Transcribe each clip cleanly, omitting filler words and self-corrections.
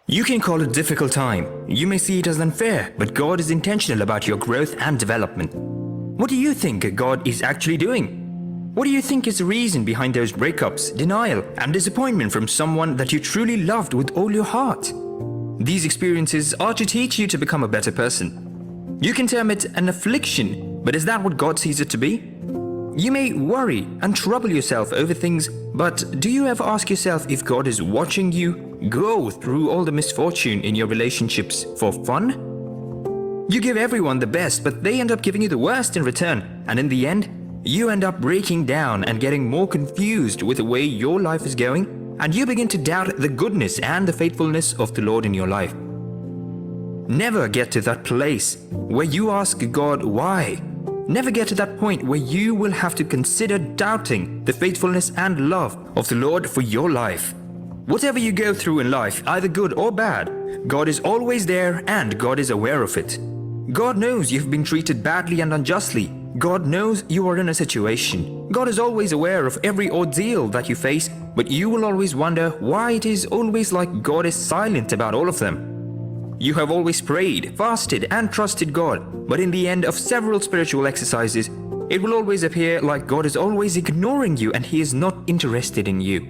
You can call it difficult time. You may see it as unfair, but God is intentional about your growth and development. What do you think God is actually doing? What do you think is the reason behind those breakups, denial, and disappointment from someone that you truly loved with all your heart? These experiences are to teach you to become a better person. You can term it an affliction, but is that what God sees it to be? You may worry and trouble yourself over things, but do you ever ask yourself if God is watching you go through all the misfortune in your relationships for fun? You give everyone the best, but they end up giving you the worst in return, and in the end, you end up breaking down and getting more confused with the way your life is going, and you begin to doubt the goodness and the faithfulness of the Lord in your life. Never get to that place where you ask God why. Never get to that point where you will have to consider doubting the faithfulness and love of the Lord for your life. Whatever you go through in life, either good or bad, God is always there and God is aware of it. God knows you've been treated badly and unjustly. God knows you are in a situation. God is always aware of every ordeal that you face, but you will always wonder why it is always like God is silent about all of them. You have always prayed, fasted, and trusted God, but in the end of several spiritual exercises, it will always appear like God is always ignoring you and He is not interested in you.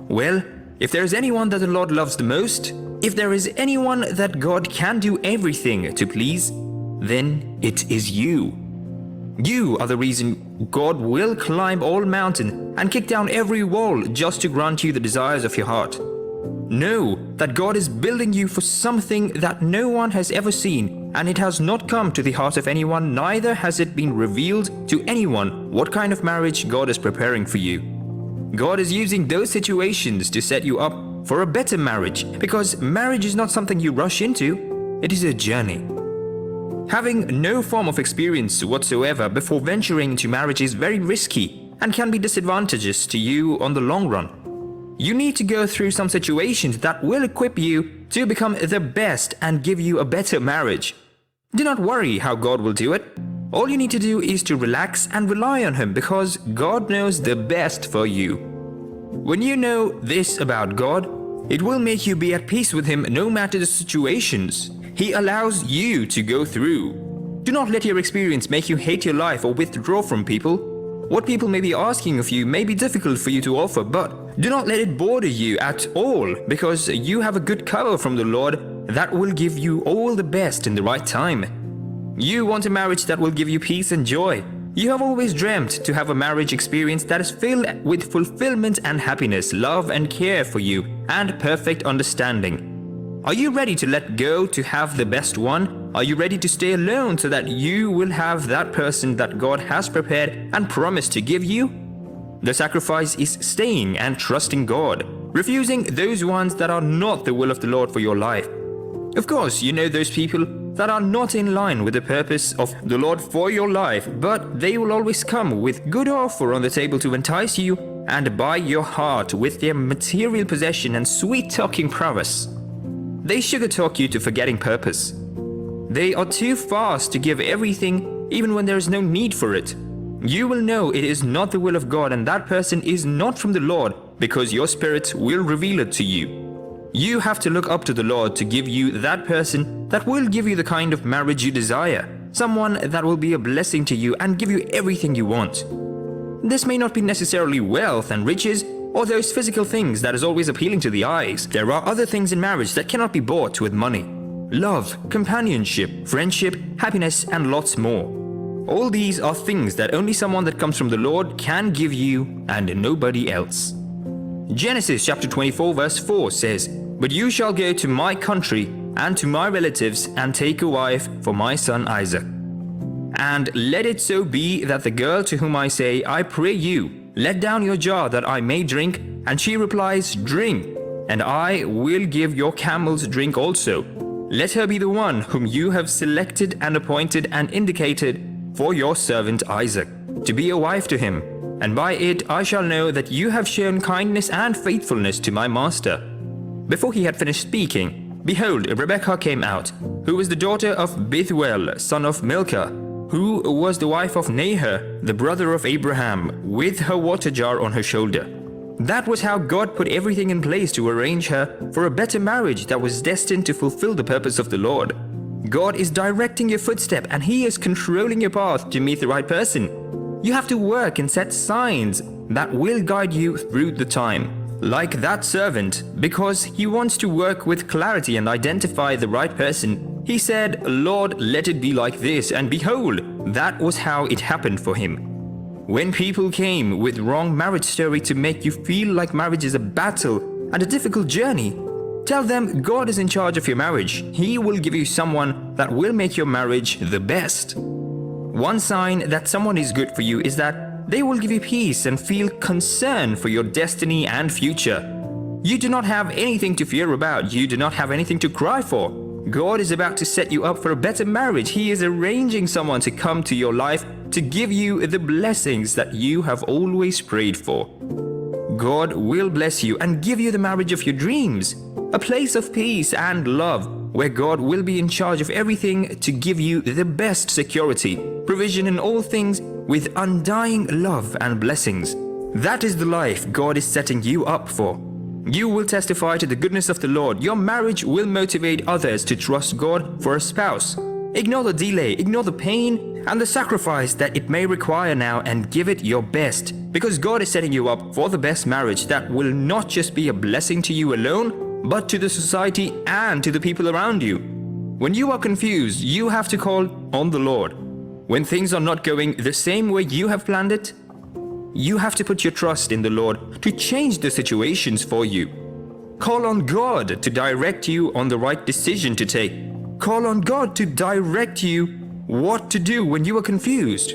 Well, if there is anyone that the Lord loves the most, if there is anyone that God can do everything to please, then it is you. You are the reason God will climb all mountain and kick down every wall just to grant you the desires of your heart. Know that God is building you for something that no one has ever seen, and it has not come to the heart of anyone, neither has it been revealed to anyone what kind of marriage God is preparing for you. God is using those situations to set you up for a better marriage, because marriage is not something you rush into, it is a journey. Having no form of experience whatsoever before venturing into marriage is very risky and can be disadvantageous to you on the long run. You need to go through some situations that will equip you to become the best and give you a better marriage. Do not worry how God will do it. All you need to do is to relax and rely on Him, because God knows the best for you. When you know this about God, it will make you be at peace with Him no matter the situations He allows you to go through. Do not let your experience make you hate your life or withdraw from people. What people may be asking of you may be difficult for you to offer, but do not let it bother you at all, because you have a good cover from the Lord that will give you all the best in the right time. You want a marriage that will give you peace and joy. You have always dreamt to have a marriage experience that is filled with fulfillment and happiness, love and care for you, and perfect understanding. Are you ready to let go to have the best one? Are you ready to stay alone so that you will have that person that God has prepared and promised to give you? The sacrifice is staying and trusting God, refusing those ones that are not the will of the Lord for your life. Of course, you know those people that are not in line with the purpose of the Lord for your life, but they will always come with good offer on the table to entice you and buy your heart with their material possession and sweet-talking prowess. They sugar-talk you to forgetting purpose. They are too fast to give everything even when there is no need for it. You will know it is not the will of God and that person is not from the Lord, because your spirit will reveal it to you. You have to look up to the Lord to give you that person that will give you the kind of marriage you desire, someone that will be a blessing to you and give you everything you want. This may not be necessarily wealth and riches, or those physical things that is always appealing to the eyes. There are other things in marriage that cannot be bought with money. Love, companionship, friendship, happiness, and lots more. All these are things that only someone that comes from the Lord can give you and nobody else. Genesis chapter 24 verse 4 says, "But you shall go to my country and to my relatives and take a wife for my son Isaac. And let it so be that the girl to whom I say, I pray you, let down your jar that I may drink, and she replies, drink, and I will give your camels drink also. Let her be the one whom you have selected and appointed and indicated for your servant Isaac, to be a wife to him. And by it I shall know that you have shown kindness and faithfulness to my master." Before he had finished speaking, behold, Rebekah came out, who was the daughter of Bethuel, son of Milcah, who was the wife of Nahor, the brother of Abraham, with her water jar on her shoulder. That was how God put everything in place to arrange her for a better marriage that was destined to fulfill the purpose of the Lord. God is directing your footstep and He is controlling your path to meet the right person. You have to work and set signs that will guide you through the time. Like that servant, because he wants to work with clarity and identify the right person, he said, "Lord, let it be like this," and behold, that was how it happened for him. When people came with wrong marriage story to make you feel like marriage is a battle and a difficult journey, tell them God is in charge of your marriage. He will give you someone that will make your marriage the best. One sign that someone is good for you is that they will give you peace and feel concern for your destiny and future. You do not have anything to fear about. You do not have anything to cry for. God is about to set you up for a better marriage. He is arranging someone to come to your life to give you the blessings that you have always prayed for. God will bless you and give you the marriage of your dreams, a place of peace and love, where God will be in charge of everything to give you the best security, provision in all things, with undying love and blessings. That is the life God is setting you up for. You will testify to the goodness of the Lord. Your marriage will motivate others to trust God for a spouse. Ignore the delay, ignore the pain and the sacrifice that it may require now, and give it your best, because God is setting you up for the best marriage that will not just be a blessing to you alone, but to the society and to the people around you. When you are confused, you have to call on the Lord. When things are not going the same way you have planned it, you have to put your trust in the Lord to change the situations for you. Call on God to direct you on the right decision to take. Call on God to direct you what to do when you are confused.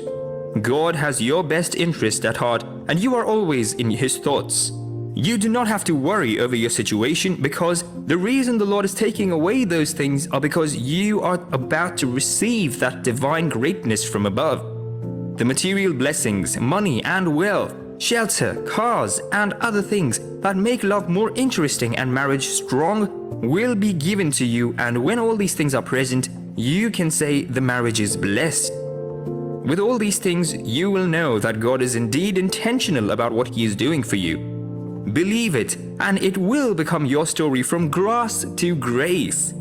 God has your best interest at heart, and you are always in His thoughts. You do not have to worry over your situation, because the reason the Lord is taking away those things are because you are about to receive that divine greatness from above. The material blessings, money and wealth, shelter, cars and other things that make love more interesting and marriage strong will be given to you, and when all these things are present, you can say the marriage is blessed. With all these things, you will know that God is indeed intentional about what He is doing for you. Believe it, and it will become your story from grass to grace.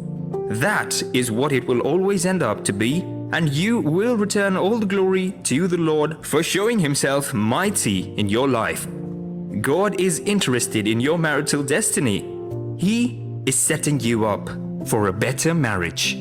That is what it will always end up to be, and you will return all the glory to the Lord for showing Himself mighty in your life. God is interested in your marital destiny. He is setting you up for a better marriage.